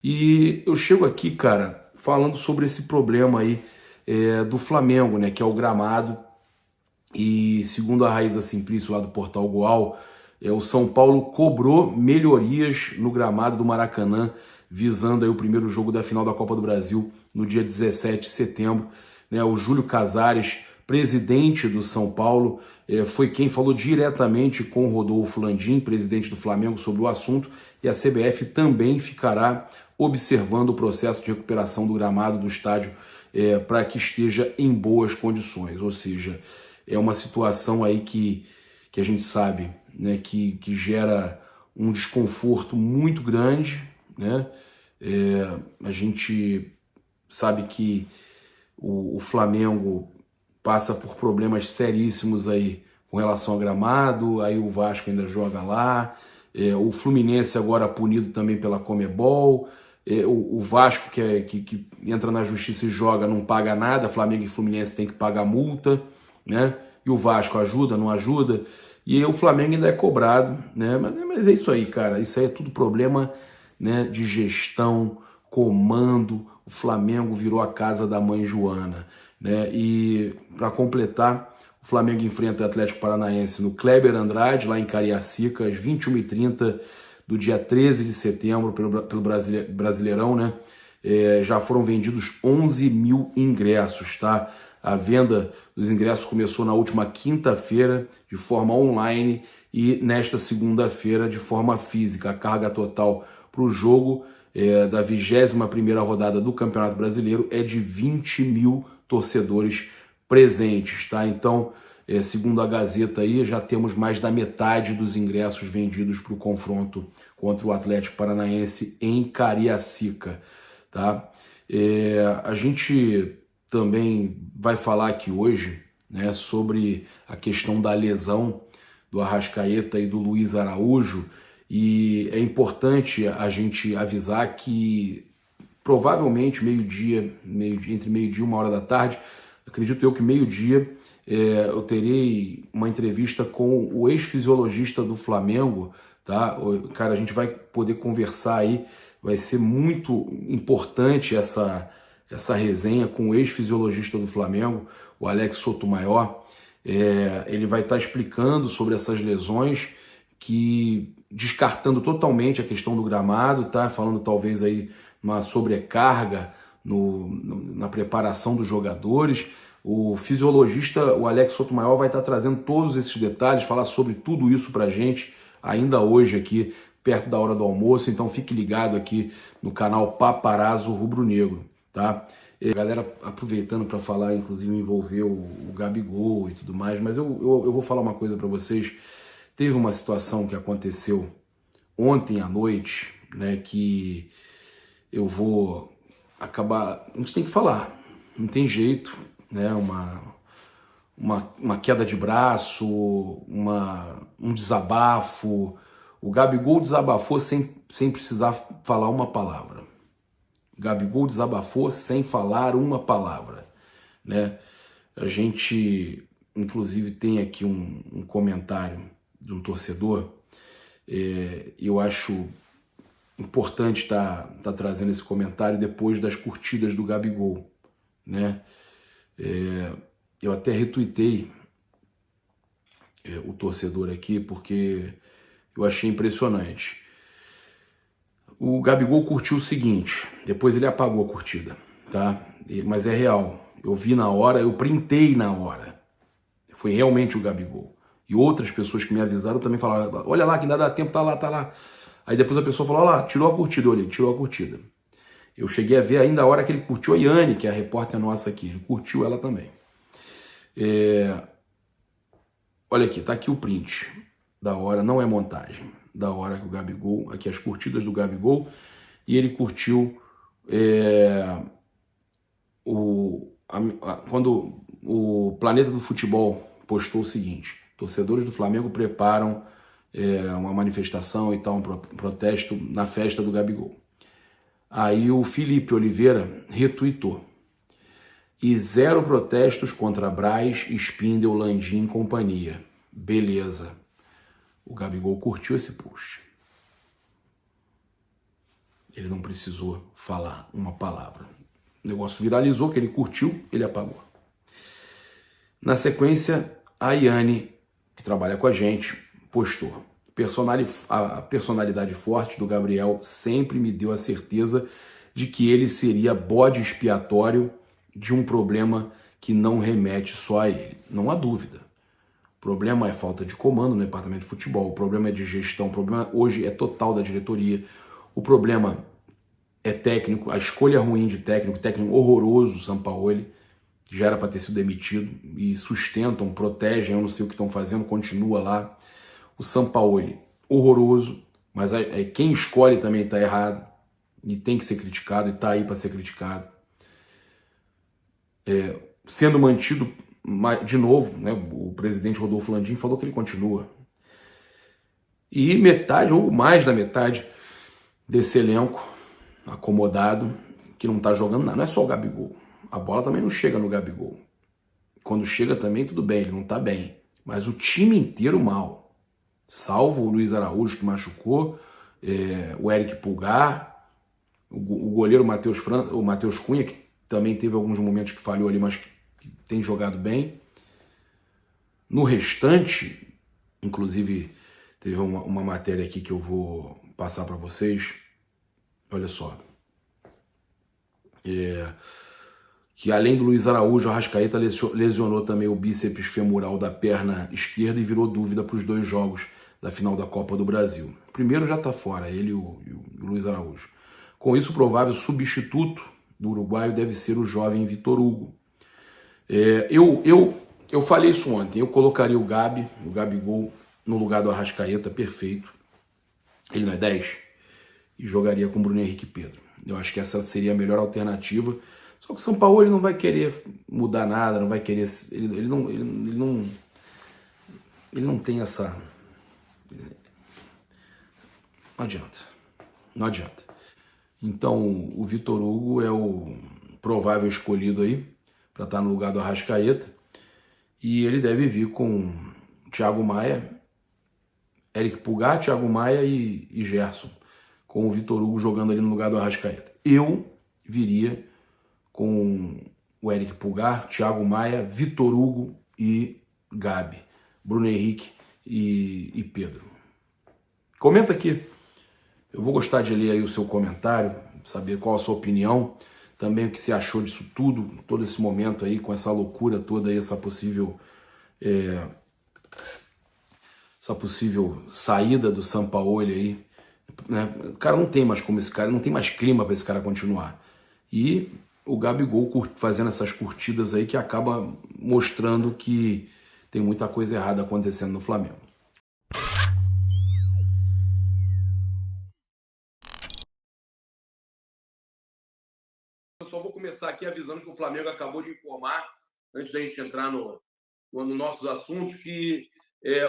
E eu chego aqui, cara, falando sobre esse problema aí do Flamengo, né, que é o gramado. E segundo a Raíza Simplício lá do Portal Goal, o São Paulo cobrou melhorias no gramado do Maracanã, visando aí o primeiro jogo da final da Copa do Brasil no dia 17 de setembro. Né, o Júlio Casares, presidente do São Paulo, foi quem falou diretamente com o Rodolfo Landim, presidente do Flamengo, sobre o assunto, e a CBF também ficará observando o processo de recuperação do gramado do estádio para que esteja em boas condições. Ou seja, é uma situação aí que a gente sabe, né, que gera um desconforto muito grande, né? A gente sabe que o Flamengo passa por problemas seríssimos aí com relação ao gramado, aí o Vasco ainda joga lá, o Fluminense agora punido também pela Conmebol, o Vasco que entra na justiça e joga não paga nada, Flamengo e Fluminense tem que pagar multa, né? E o Vasco ajuda, não ajuda, e aí o Flamengo ainda é cobrado, né? Mas é isso aí, cara, isso aí é tudo problema, né, de gestão, comando. O Flamengo virou a casa da mãe Joana, né? E para completar, o Flamengo enfrenta o Atlético Paranaense no Kleber Andrade, lá em Cariacica, às 21h30 do dia 13 de setembro, pelo Brasileirão, né? Já foram vendidos 11 mil ingressos, tá? A venda dos ingressos começou na última quinta-feira de forma online e nesta segunda-feira de forma física. A carga total para o jogo da 21ª rodada do Campeonato Brasileiro é de 20 mil torcedores presentes, tá? Então, segundo a Gazeta aí, já temos mais da metade dos ingressos vendidos para o confronto contra o Atlético Paranaense em Cariacica, tá? A gente também vai falar aqui hoje, né, sobre a questão da lesão do Arrascaeta e do Luiz Araújo, e é importante a gente avisar que provavelmente meio-dia, entre meio-dia e 1h da tarde, acredito eu que meio-dia, eu terei uma entrevista com o ex-fisiologista do Flamengo, tá? Cara, a gente vai poder conversar aí, vai ser muito importante essa resenha com o ex-fisiologista do Flamengo, o Alex Sotomayor. Ele vai estar explicando sobre essas lesões, descartando totalmente a questão do gramado, tá? Falando talvez aí uma sobrecarga na preparação dos jogadores. O fisiologista, o Alex Sotomayor, vai estar trazendo todos esses detalhes, falar sobre tudo isso pra gente, ainda hoje aqui, perto da hora do almoço. Então fique ligado aqui no canal Paparazzo Rubro Negro, tá? A galera aproveitando para falar, inclusive envolver o Gabigol e tudo mais, mas eu vou falar uma coisa para vocês. Teve uma situação que aconteceu ontem à noite, né, que eu vou acabar... A gente tem que falar, não tem jeito, né, uma queda de braço, um desabafo. O Gabigol desabafou sem precisar falar uma palavra. O Gabigol desabafou sem falar uma palavra, né? A gente, inclusive, tem aqui um comentário de um torcedor. Eu acho importante estar trazendo esse comentário depois das curtidas do Gabigol, né? Eu até retuitei o torcedor aqui porque eu achei impressionante. O Gabigol curtiu o seguinte, depois ele apagou a curtida, tá? Mas é real. Eu vi na hora, eu printei na hora. Foi realmente o Gabigol. E outras pessoas que me avisaram também falaram, olha lá que ainda dá tempo, tá lá, tá lá. Aí depois a pessoa falou, olha lá, tirou a curtida, eu olhei, tirou a curtida. Eu cheguei a ver ainda a hora que ele curtiu a Yane, que é a repórter nossa aqui, ele curtiu ela também. Olha aqui, tá aqui o print da hora, não é montagem, da hora que o Gabigol, aqui as curtidas do Gabigol, e ele curtiu quando o Planeta do Futebol postou o seguinte, torcedores do Flamengo preparam uma manifestação e tal, um protesto na festa do Gabigol. Aí o Felipe Oliveira retuitou. E 0 protestos contra Braz, Spindel, Landim e companhia. Beleza. O Gabigol curtiu esse post. Ele não precisou falar uma palavra. O negócio viralizou, que ele curtiu, ele apagou. Na sequência, a Yane, que trabalha com a gente, postou: a personalidade forte do Gabriel sempre me deu a certeza de que ele seria bode expiatório de um problema que não remete só a ele. Não há dúvida. O problema é falta de comando no departamento de futebol, o problema é de gestão, o problema hoje é total da diretoria, o problema é técnico, a escolha ruim de técnico horroroso, Sampaoli, que já era para ter sido demitido, e sustentam, protegem, eu não sei o que estão fazendo, continua lá. O Sampaoli, horroroso, mas quem escolhe também está errado, e tem que ser criticado, e está aí para ser criticado. Sendo mantido, de novo, né, o presidente Rodolfo Landim falou que ele continua. E metade, ou mais da metade, desse elenco acomodado, que não está jogando nada. Não é só o Gabigol. A bola também não chega no Gabigol. Quando chega também, tudo bem, ele não está bem. Mas o time inteiro mal. Salvo o Luiz Araújo, que machucou, o Eric Pulgar, o goleiro o Matheus Cunha, que também teve alguns momentos que falhou ali, mas que tem jogado bem. No restante, inclusive, teve uma matéria aqui que eu vou passar para vocês. Olha só. Que além do Luiz Araújo, a Arrascaeta lesionou também o bíceps femoral da perna esquerda e virou dúvida para os 2 jogos da final da Copa do Brasil. O primeiro já está fora, ele e o Luiz Araújo. Com isso, o provável substituto do uruguaio deve ser o jovem Vitor Hugo. Eu falei isso ontem, eu colocaria o Gabigol no lugar do Arrascaeta, perfeito. Ele não é 10? E jogaria com Bruno Henrique e Pedro. Eu acho que essa seria a melhor alternativa. Só que o São Paulo ele não vai querer mudar nada, não vai querer. Ele não tem essa. Não adianta. Não adianta. Então o Vitor Hugo é o provável escolhido aí para estar no lugar do Arrascaeta. E ele deve vir com Thiago Maia, Eric Pulgar, Thiago Maia e Gerson, com o Vitor Hugo jogando ali no lugar do Arrascaeta. Eu viria com o Eric Pulgar, Thiago Maia, Vitor Hugo e Gabi, Bruno Henrique e Pedro. Comenta aqui. Eu vou gostar de ler aí o seu comentário, saber qual a sua opinião, também o que você achou disso tudo, todo esse momento aí, com essa loucura toda aí, essa possível saída do Sampaoli aí, né? O cara não tem mais como esse cara, não tem mais clima para esse cara continuar. E o Gabigol fazendo essas curtidas aí que acaba mostrando que tem muita coisa errada acontecendo no Flamengo. Eu só vou começar aqui avisando que o Flamengo acabou de informar, antes da gente entrar nos nossos assuntos, que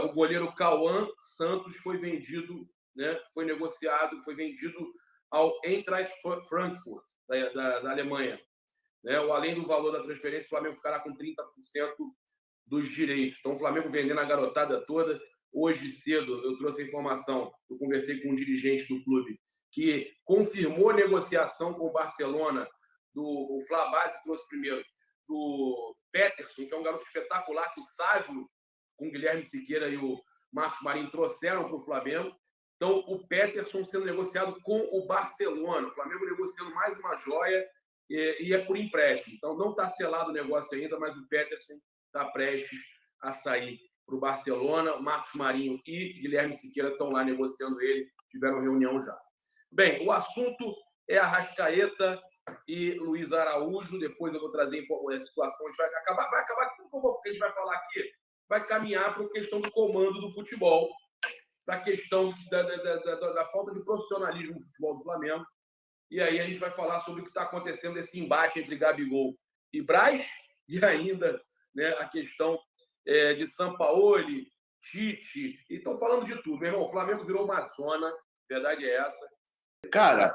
o goleiro Cauã Santos foi vendido, né, foi negociado, foi vendido ao Eintracht Frankfurt, da Alemanha. Né? Além do valor da transferência, o Flamengo ficará com 30% dos direitos. Então, o Flamengo vendendo a garotada toda. Hoje cedo, eu trouxe a informação, eu conversei com um dirigente do clube que confirmou a negociação com o Barcelona, o Flabase trouxe primeiro, do Peterson, que é um garoto espetacular, que o Sávio, com o Guilherme Siqueira e o Marcos Marinho, trouxeram para o Flamengo. Então, o Peterson sendo negociado com o Barcelona. O Flamengo negociando mais uma joia e é por empréstimo. Então, não está selado o negócio ainda, mas o Peterson está prestes a sair para o Barcelona. O Marcos Marinho e Guilherme Siqueira estão lá negociando ele, tiveram reunião já. Bem, o assunto é Arrascaeta e Luiz Araújo. Depois eu vou trazer a situação. A gente vai acabar com o que a gente vai falar aqui. Vai caminhar para a questão do comando do futebol, para a questão da falta de profissionalismo no futebol do Flamengo. E aí a gente vai falar sobre o que está acontecendo nesse embate entre Gabigol e Braz, e ainda, né, a questão de Sampaoli, Tite, e estão falando de tudo. Meu irmão, o Flamengo virou uma zona, a verdade é essa. Cara,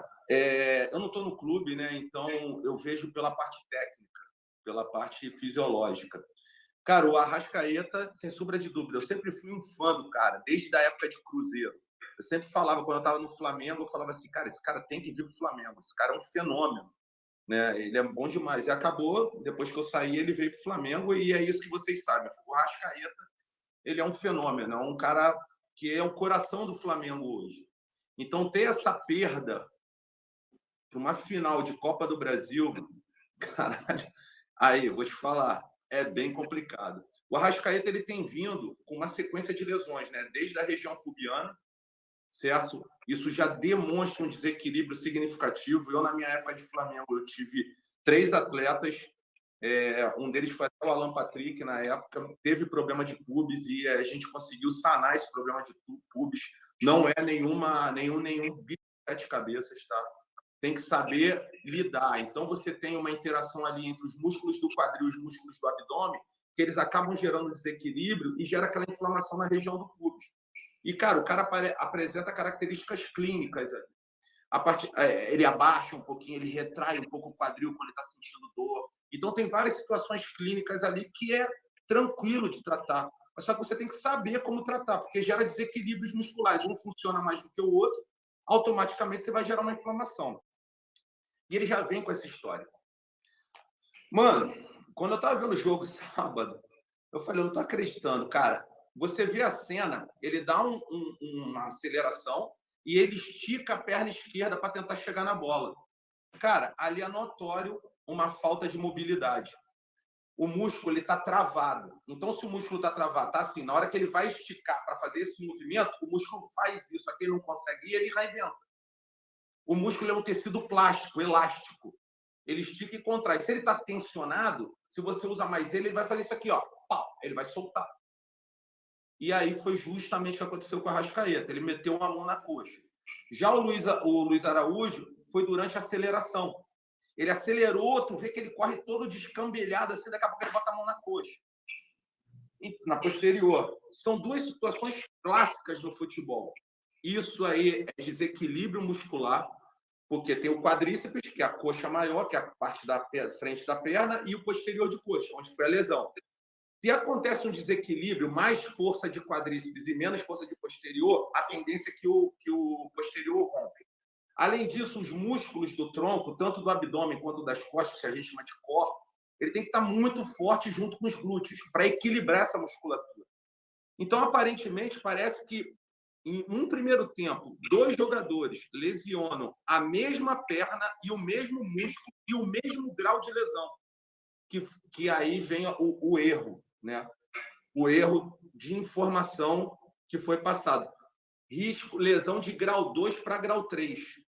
eu não estou no clube, né? Então eu vejo pela parte técnica, pela parte fisiológica. Cara, o Arrascaeta, sem sombra de dúvida, eu sempre fui um fã do cara, desde a época de Cruzeiro. Eu sempre falava, quando eu estava no Flamengo, eu falava assim, cara, esse cara tem que vir pro Flamengo, esse cara é um fenômeno, né? Ele é bom demais. E acabou, depois que eu saí, ele veio pro Flamengo e é isso que vocês sabem. O Arrascaeta, ele é um fenômeno, é um cara que é o coração do Flamengo hoje. Então, ter essa perda para uma final de Copa do Brasil, caralho, aí, eu vou te falar, é bem complicado. O Arrascaeta ele tem vindo com uma sequência de lesões, né? Desde a região pubiana, certo? Isso já demonstra um desequilíbrio significativo. Eu, na minha época de Flamengo, eu tive 3 atletas, um deles foi até o Alan Patrick, na época, teve problema de pubis e a gente conseguiu sanar esse problema de pubis. Não é nenhum bicho de 7 cabeças, tá? Tem que saber lidar. Então, você tem uma interação ali entre os músculos do quadril e os músculos do abdômen, que eles acabam gerando desequilíbrio e gera aquela inflamação na região do pubis. E, cara, o cara apresenta características clínicas ali. Ele abaixa um pouquinho, ele retrai um pouco o quadril quando ele está sentindo dor. Então, tem várias situações clínicas ali que é tranquilo de tratar. Mas só que você tem que saber como tratar, porque gera desequilíbrios musculares. Um funciona mais do que o outro, automaticamente você vai gerar uma inflamação. E ele já vem com essa história. Mano, quando eu tava vendo o jogo sábado, eu falei, eu não tô acreditando, cara. Você vê a cena, ele dá uma aceleração e ele estica a perna esquerda para tentar chegar na bola. Cara, ali é notório uma falta de mobilidade. O músculo está travado. Então, se o músculo está travado, tá assim, na hora que ele vai esticar para fazer esse movimento, o músculo faz isso, aqui ele não consegue e ele arrebenta. O músculo é um tecido plástico, elástico. Ele estica e contrai. Se ele está tensionado, se você usa mais ele vai fazer isso aqui, ó. Pau, ele vai soltar. E aí foi justamente o que aconteceu com o Arrascaeta. Ele meteu uma mão na coxa. Já o Luiz Araújo foi durante a aceleração. Ele acelerou, tu vê que ele corre todo descambelhado, assim, daqui a pouco ele bota a mão na coxa. Na posterior. São 2 situações clássicas no futebol. Isso aí é desequilíbrio muscular, porque tem o quadríceps, que é a coxa maior, que é a parte da frente da perna, e o posterior de coxa, onde foi a lesão. Se acontece um desequilíbrio, mais força de quadríceps e menos força de posterior, a tendência é que o posterior rompe. Além disso, os músculos do tronco, tanto do abdômen quanto das costas, que a gente chama de core, ele tem que estar muito forte junto com os glúteos, para equilibrar essa musculatura. Então, aparentemente, parece que em um primeiro tempo, 2 jogadores lesionam a mesma perna e o mesmo músculo e o mesmo grau de lesão. Que aí vem o erro, né? O erro de informação que foi passado. Lesão de grau 2 para grau 3.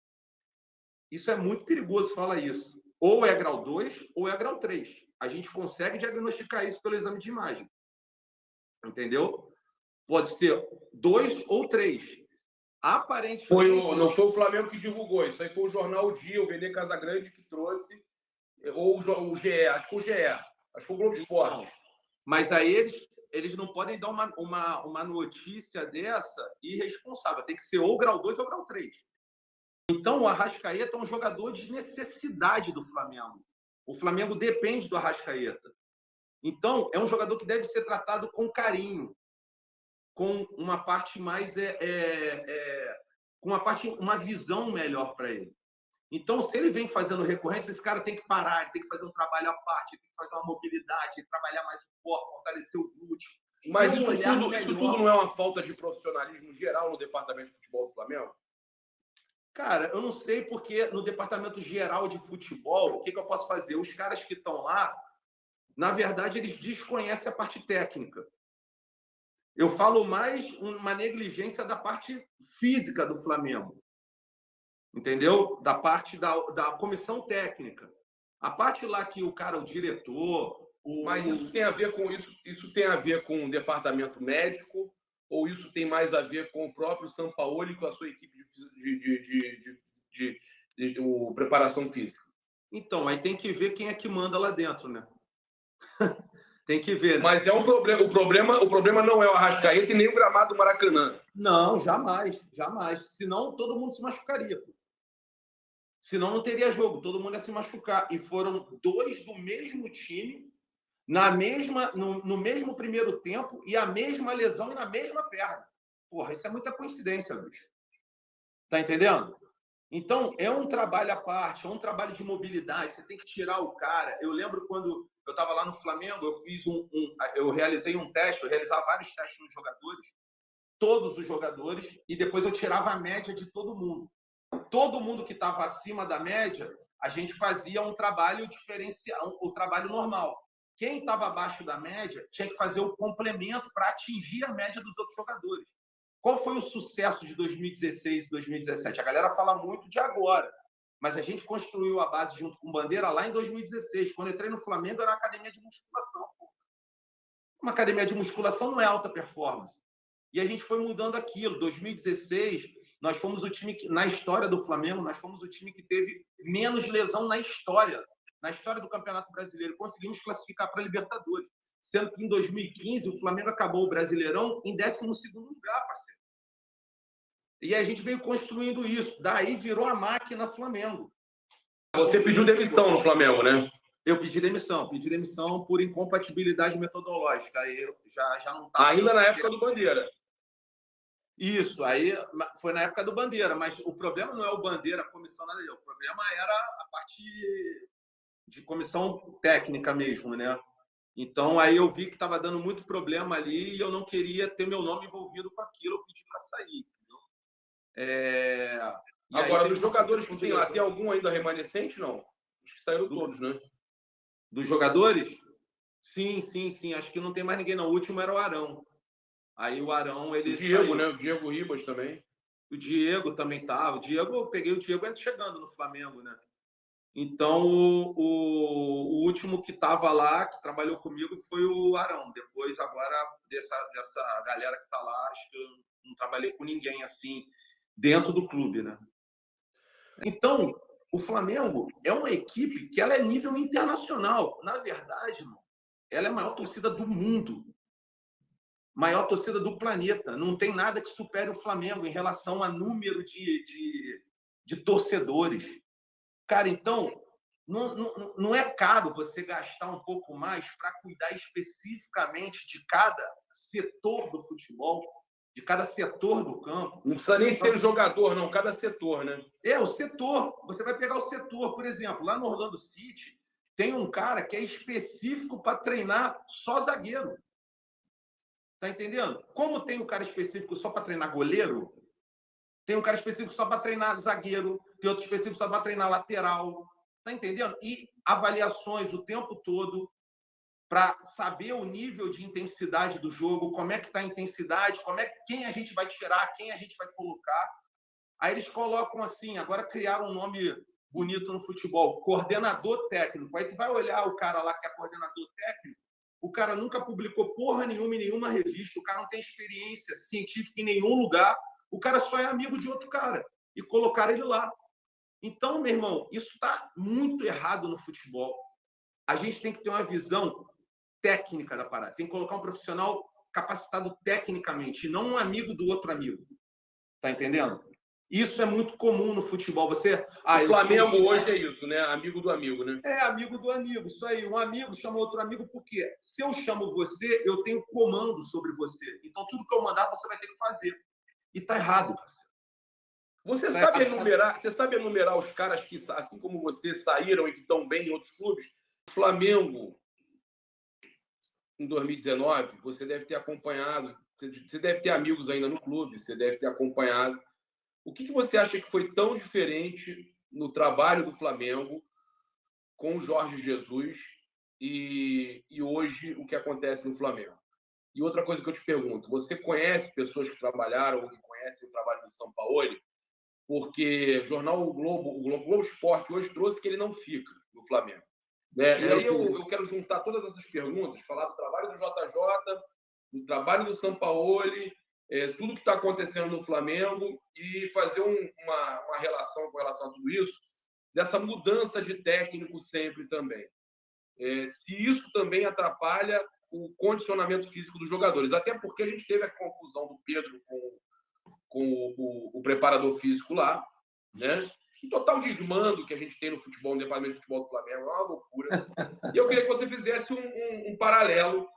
Isso é muito perigoso, fala isso. Ou é grau 2 ou é grau 3. A gente consegue diagnosticar isso pelo exame de imagem. Entendeu? Pode ser 2 ou 3. Aparentemente... Não foi o Flamengo que divulgou, isso aí foi o jornal O Dia, o Vene Casagrande que trouxe, ou o GE, acho que o GE, acho que foi o Globo Esporte. Mas aí eles não podem dar uma notícia dessa irresponsável, tem que ser ou grau 2 ou grau 3. Então, o Arrascaeta é um jogador de necessidade do Flamengo. O Flamengo depende do Arrascaeta. Então, é um jogador que deve ser tratado com carinho, com uma parte mais com uma visão melhor para ele. Então, se ele vem fazendo recorrência, esse cara tem que parar, ele tem que fazer um trabalho à parte, ele tem que fazer uma mobilidade, trabalhar mais o corpo, fortalecer o glúteo. Mas isso tudo não é uma falta de profissionalismo geral no departamento de futebol do Flamengo? Cara, eu não sei porque no departamento geral de futebol, o que eu posso fazer? Os caras que estão lá, na verdade, eles desconhecem a parte técnica. Eu falo mais uma negligência da parte física do Flamengo. Entendeu? Da parte da comissão técnica. A parte lá que o cara, o diretor... Mas isso tem a ver com isso tem a ver com o departamento médico ou isso tem mais a ver com o próprio Sampaoli e com a sua equipe de preparação física? Então, aí tem que ver quem é que manda lá dentro, né? Tem que ver. Mas é um problema. O problema não é o Arrascaeta e nem o gramado do Maracanã. Não, jamais, jamais. Senão todo mundo se machucaria. Pô. Senão não teria jogo, todo mundo ia se machucar. E foram 2 do mesmo time, no mesmo primeiro tempo, e a mesma lesão e na mesma perna. Porra, isso é muita coincidência, bicho. Tá entendendo? Então, é um trabalho à parte, é um trabalho de mobilidade. Você tem que tirar o cara. Eu lembro quando eu estava lá no Flamengo, eu fiz eu realizei um teste, eu realizava vários testes nos jogadores, todos os jogadores, e depois eu tirava a média de todo mundo. Todo mundo que estava acima da média, a gente fazia um trabalho diferencial, o trabalho normal. Quem estava abaixo da média tinha que fazer o complemento para atingir a média dos outros jogadores. Qual foi o sucesso de 2016 e 2017? A galera fala muito de agora, mas a gente construiu a base junto com Bandeira lá em 2016. Quando eu entrei no Flamengo, era uma academia de musculação. Uma academia de musculação não é alta performance. E a gente foi mudando aquilo. 2016, nós fomos o time que, na história do Flamengo, nós fomos o time que teve menos lesão na história do Campeonato Brasileiro. Conseguimos classificar para a Libertadores. Sendo que em 2015 o Flamengo acabou o Brasileirão em 12º lugar, parceiro. E a gente veio construindo isso. Daí virou a máquina Flamengo. Você pediu demissão no Flamengo, né? Eu pedi demissão por incompatibilidade metodológica. Aí eu já não estava. Ainda na época do Bandeira. Isso, aí foi na época do Bandeira, mas o problema não é o Bandeira, a comissão, nada disso. O problema era a parte de comissão técnica mesmo, né? Então, aí eu vi que estava dando muito problema ali e eu não queria ter meu nome envolvido com aquilo, eu pedi para sair. Agora, dos jogadores que tem lá, tem algum ainda remanescente? Não? Acho que saíram todos, né? Dos jogadores? Sim. Acho que não tem mais ninguém, não. O último era o Arão. Aí o Arão, ele. O Diego, saiu, né? O Diego Ribas também. O Diego também estava. Eu peguei o Diego chegando no Flamengo, né? Então, o último que estava lá, que trabalhou comigo, foi o Arão. Depois, agora, dessa galera que está lá, acho que eu não trabalhei com ninguém assim, dentro do clube, né? Então, o Flamengo é uma equipe que ela é nível internacional. Na verdade, ela é a maior torcida do mundo. Maior torcida do planeta. Não tem nada que supere o Flamengo em relação a número de torcedores. Cara, então, não é caro você gastar um pouco mais para cuidar especificamente de cada setor do futebol, de cada setor do campo. Não precisa nem ser jogador, não. Cada setor, né? O setor. Você vai pegar o setor. Por exemplo, lá no Orlando City, tem um cara que é específico para treinar só zagueiro. Tá entendendo? Como tem um cara específico só para treinar goleiro, tem um cara específico só para treinar zagueiro, tem outro específico só para treinar lateral. Tá entendendo? E avaliações o tempo todo para saber o nível de intensidade do jogo, como é que está a intensidade, quem a gente vai tirar, quem a gente vai colocar. Aí eles colocam assim, agora criaram um nome bonito no futebol, coordenador técnico. Aí tu vai olhar o cara lá que é coordenador técnico, o cara nunca publicou porra nenhuma em nenhuma revista, o cara não tem experiência científica em nenhum lugar, o cara só é amigo de outro cara. E colocaram ele lá. Então, meu irmão, isso está muito errado no futebol. A gente tem que ter uma visão técnica da parada. Tem que colocar um profissional capacitado tecnicamente, e não um amigo do outro amigo. Tá entendendo? Isso é muito comum no futebol. O Flamengo hoje é isso, né? Amigo do amigo, né? É, amigo do amigo. Isso aí. Um amigo chama outro amigo porque se eu chamo você, eu tenho comando sobre você. Então, tudo que eu mandar, você vai ter que fazer. E tá errado, parceiro. Você sabe enumerar os caras que, assim como você, saíram e que estão bem em outros clubes? O Flamengo, em 2019, você deve ter acompanhado, você deve ter amigos ainda no clube, você deve ter acompanhado. O que você acha que foi tão diferente no trabalho do Flamengo com o Jorge Jesus e hoje o que acontece no Flamengo? E outra coisa que eu te pergunto, você conhece pessoas que trabalharam ou que conhecem o trabalho do Sampaoli? Porque o jornal o Globo Esporte hoje trouxe que ele não fica no Flamengo. Né? E aí eu quero juntar todas essas perguntas, falar do trabalho do JJ, do trabalho do Sampaoli, tudo que está acontecendo no Flamengo e fazer uma relação com relação a tudo isso, dessa mudança de técnico sempre também. Se isso também atrapalha o condicionamento físico dos jogadores. Até porque a gente teve a confusão do Pedro com o preparador físico lá, né? E total desmando que a gente tem no futebol, no departamento de futebol do Flamengo, é uma loucura. E eu queria que você fizesse um paralelo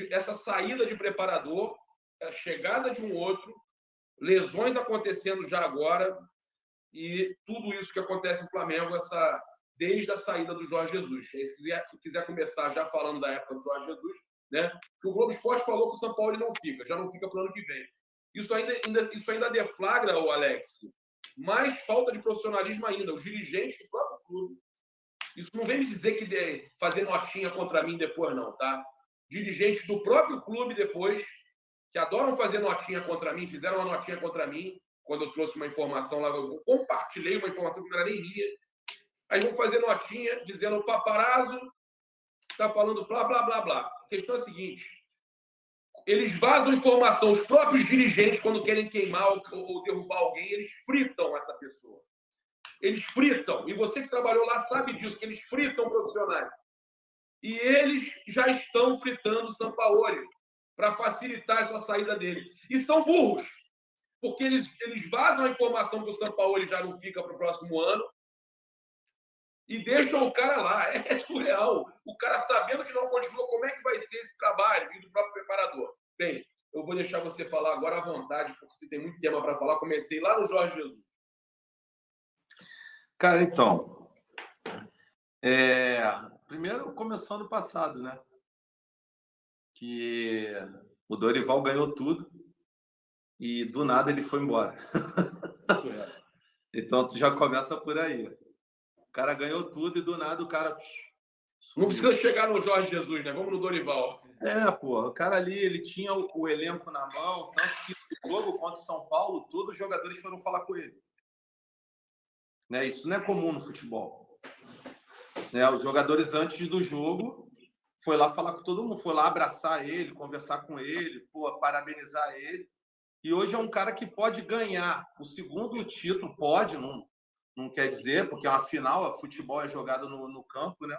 dessa saída de preparador, a chegada de um outro lesões acontecendo já agora e tudo isso que acontece no Flamengo, desde a saída do Jorge Jesus. Se quiser começar já falando da época do Jorge Jesus, né? Que o Globo Esporte falou que o São Paulo não fica, já não fica para o ano que vem. Isso ainda deflagra, o Alex, mais falta de profissionalismo ainda, os dirigentes do próprio clube. Isso não vem me dizer que fazer notinha contra mim depois, não, tá? Dirigentes do próprio clube depois, que adoram fazer notinha contra mim, fizeram uma notinha contra mim, quando eu trouxe uma informação lá, eu compartilhei uma informação que não era nem minha. Aí vão fazer notinha dizendo o paparazzo está falando blá, blá, blá, blá. A questão é a seguinte, eles vazam informação, os próprios dirigentes, quando querem queimar ou derrubar alguém, eles fritam essa pessoa. Eles fritam. E você que trabalhou lá sabe disso, que eles fritam profissionais. E eles já estão fritando o Sampaoli para facilitar essa saída dele. E são burros, porque eles vazam a informação que o Sampaoli já não fica para o próximo ano e deixam o cara lá. É surreal. O cara sabendo que não continua, como é que vai ser esse trabalho? E do próprio preparador. Bem, eu vou deixar você falar agora à vontade, porque você tem muito tema para falar. Comecei lá no Jorge Jesus. Cara, então, primeiro começou ano passado, né? Que o Dorival ganhou tudo e do nada ele foi embora. Então tu já começa por aí. O cara ganhou tudo e do nada o cara... Não precisa chegar no Jorge Jesus, né? Vamos no Dorival. Pô, o cara ali, ele tinha o elenco na mão, tanto que no jogo contra o São Paulo, todos os jogadores foram falar com ele. Né? Isso não é comum no futebol. Né? Os jogadores, antes do jogo, foi lá falar com todo mundo, foi lá abraçar ele, conversar com ele, pô, parabenizar ele. E hoje é um cara que pode ganhar o segundo título, pode, não quer dizer, porque é uma final, o futebol é jogado no campo, né?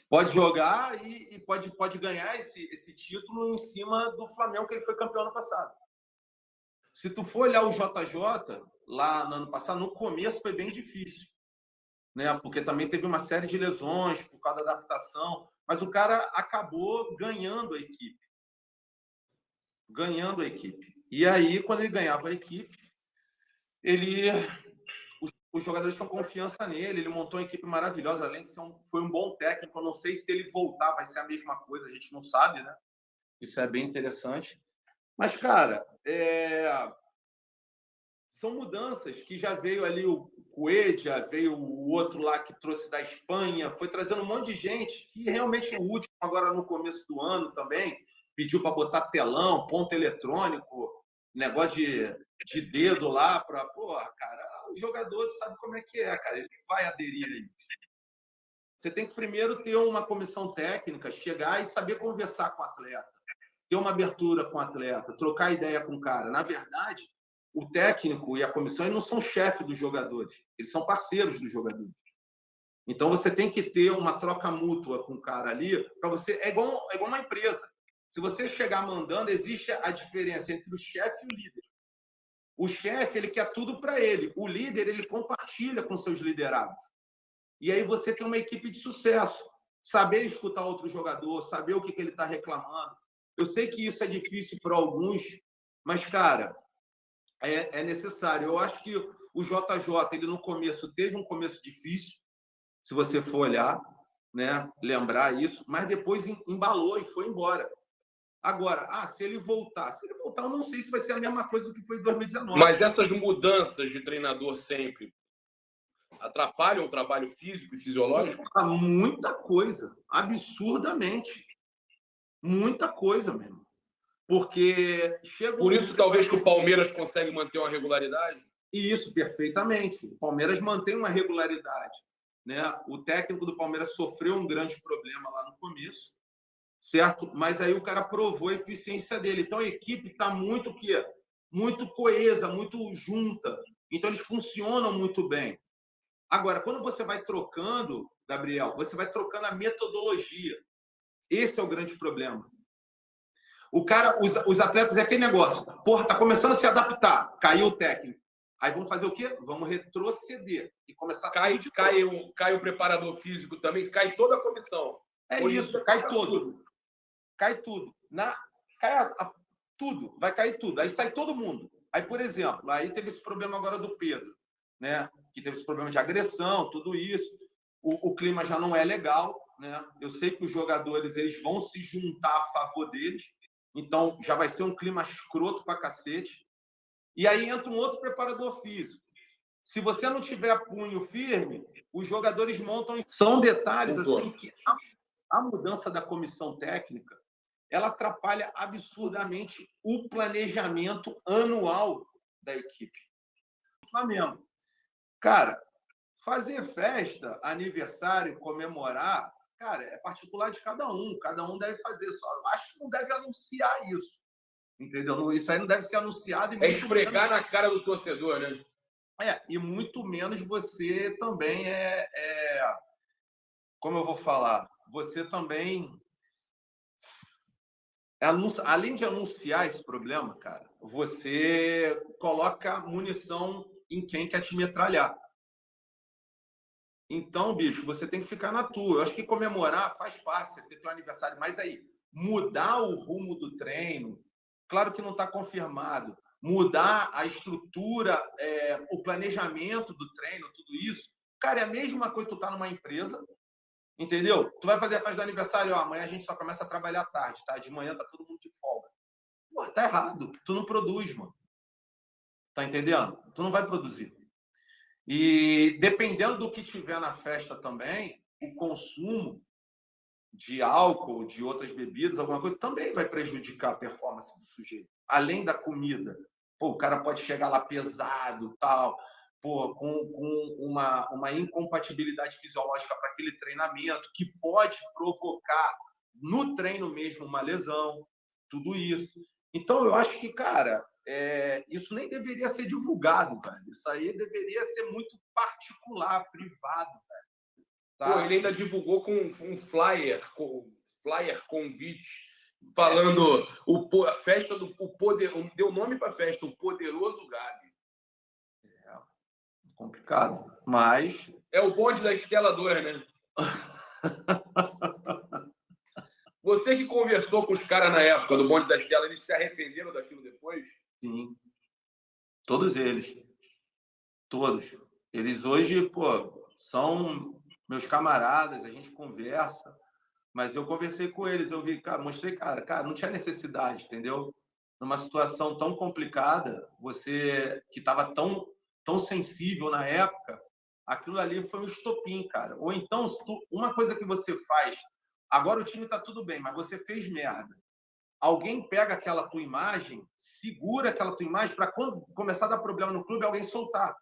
Pode jogar e pode ganhar esse título em cima do Flamengo, que ele foi campeão ano passado. Se tu for olhar o JJ, lá no ano passado, no começo foi bem difícil, né? Porque também teve uma série de lesões por causa da adaptação, mas o cara acabou ganhando a equipe. E aí, quando ele ganhava a equipe, os jogadores tinham confiança nele, ele montou uma equipe maravilhosa, além de foi um bom técnico. Eu não sei se ele voltar vai ser a mesma coisa, a gente não sabe, né? Isso é bem interessante. Mas, cara, são mudanças que já veio ali o Coelho, veio o outro lá que trouxe da Espanha, foi trazendo um monte de gente que realmente o último, agora no começo do ano também, pediu para botar telão, ponto eletrônico, negócio de dedo lá para... Porra, cara, o jogador sabe como é que é, cara, ele vai aderir a isso. Você tem que primeiro ter uma comissão técnica, chegar e saber conversar com o atleta, ter uma abertura com o atleta, trocar ideia com o cara. Na verdade, o técnico e a comissão eles não são chefe dos jogadores, eles são parceiros dos jogadores. Então, você tem que ter uma troca mútua com o cara ali, para você... É igual uma empresa. Se você chegar mandando, existe a diferença entre o chefe e o líder. O chefe, ele quer tudo para ele. O líder, ele compartilha com seus liderados. E aí você tem uma equipe de sucesso. Saber escutar outro jogador, saber o que ele está reclamando. Eu sei que isso é difícil para alguns, mas, cara, é necessário. Eu acho que o JJ, ele no começo teve um começo difícil, se você for olhar, né, lembrar isso, mas depois embalou e foi embora. Agora, se ele voltar, eu não sei se vai ser a mesma coisa do que foi em 2019. Mas essas mudanças de treinador sempre atrapalham o trabalho físico e fisiológico? Muita coisa, absurdamente. Muita coisa mesmo. Porque chega Por isso, talvez, que o Palmeiras consegue manter uma regularidade? Isso, perfeitamente. O Palmeiras mantém uma regularidade, né? O técnico do Palmeiras sofreu um grande problema lá no começo, certo? Mas aí o cara provou a eficiência dele. Então a equipe está muito coesa, muito junta. Então eles funcionam muito bem. Agora, quando você vai trocando, Gabriel, você vai trocando a metodologia. Esse é o grande problema. O cara, os atletas é aquele negócio. Porra, tá começando a se adaptar. Caiu o técnico. Aí vamos fazer o quê? Vamos retroceder e começar. Cai o preparador físico também, cai toda a comissão. Hoje isso, cai tudo. Cai tudo. cai tudo, vai cair tudo. Aí sai todo mundo. Aí, por exemplo, aí teve esse problema agora do Pedro, né? Que teve esse problema de agressão, tudo isso. O clima já não é legal, né? Eu sei que os jogadores eles vão se juntar a favor deles, então já vai ser um clima escroto pra cacete. E aí entra um outro preparador físico. Se você não tiver punho firme, os jogadores montam. São detalhes assim que a mudança da comissão técnica ela atrapalha absurdamente o planejamento anual da equipe. O Flamengo. Cara, fazer festa, aniversário, comemorar, cara, é particular de cada um deve fazer. Só acho que não deve anunciar isso, entendeu? Isso aí não deve ser anunciado. É esfregar na cara do torcedor, né? E muito menos você também como eu vou falar, você também, além de anunciar esse problema, cara, você coloca munição em quem quer te metralhar. Então, bicho, você tem que ficar na tua. Eu acho que comemorar faz parte, você ter teu aniversário, mas aí, mudar o rumo do treino, claro que não está confirmado, mudar a estrutura, o planejamento do treino, tudo isso, cara, é a mesma coisa que tu tá numa empresa, entendeu? Tu vai fazer a festa do aniversário, amanhã a gente só começa a trabalhar à tarde, tá? De manhã tá todo mundo de folga. Pô, tá errado. Tu não produz, mano. Tá entendendo? Tu não vai produzir. E dependendo do que tiver na festa também, o consumo de álcool, de outras bebidas, alguma coisa, também vai prejudicar a performance do sujeito. Além da comida. Pô, o cara pode chegar lá pesado, tal, pô, com uma incompatibilidade fisiológica para aquele treinamento, que pode provocar no treino mesmo uma lesão, tudo isso. Então, eu acho que, cara, isso nem deveria ser divulgado, velho. Isso aí deveria ser muito particular, privado, velho. Tá? Pô, ele ainda divulgou com um flyer convite, falando a festa do poder, deu nome para a festa, o Poderoso Gabi. Complicado, mas é o bonde da Estela 2, né? Você que conversou com os caras na época do bonde da Estela, eles se arrependeram daquilo depois? Sim. Todos eles. Todos. Eles hoje, pô, são meus camaradas, a gente conversa, mas eu conversei com eles, eu vi, cara, mostrei, cara, não tinha necessidade, entendeu? Numa situação tão complicada, você que estava tão sensível na época, aquilo ali foi um estopim, cara. Ou então, uma coisa que você faz, agora o time está tudo bem, mas você fez merda. Alguém pega aquela tua imagem, segura aquela tua imagem para quando começar a dar problema no clube, alguém soltar.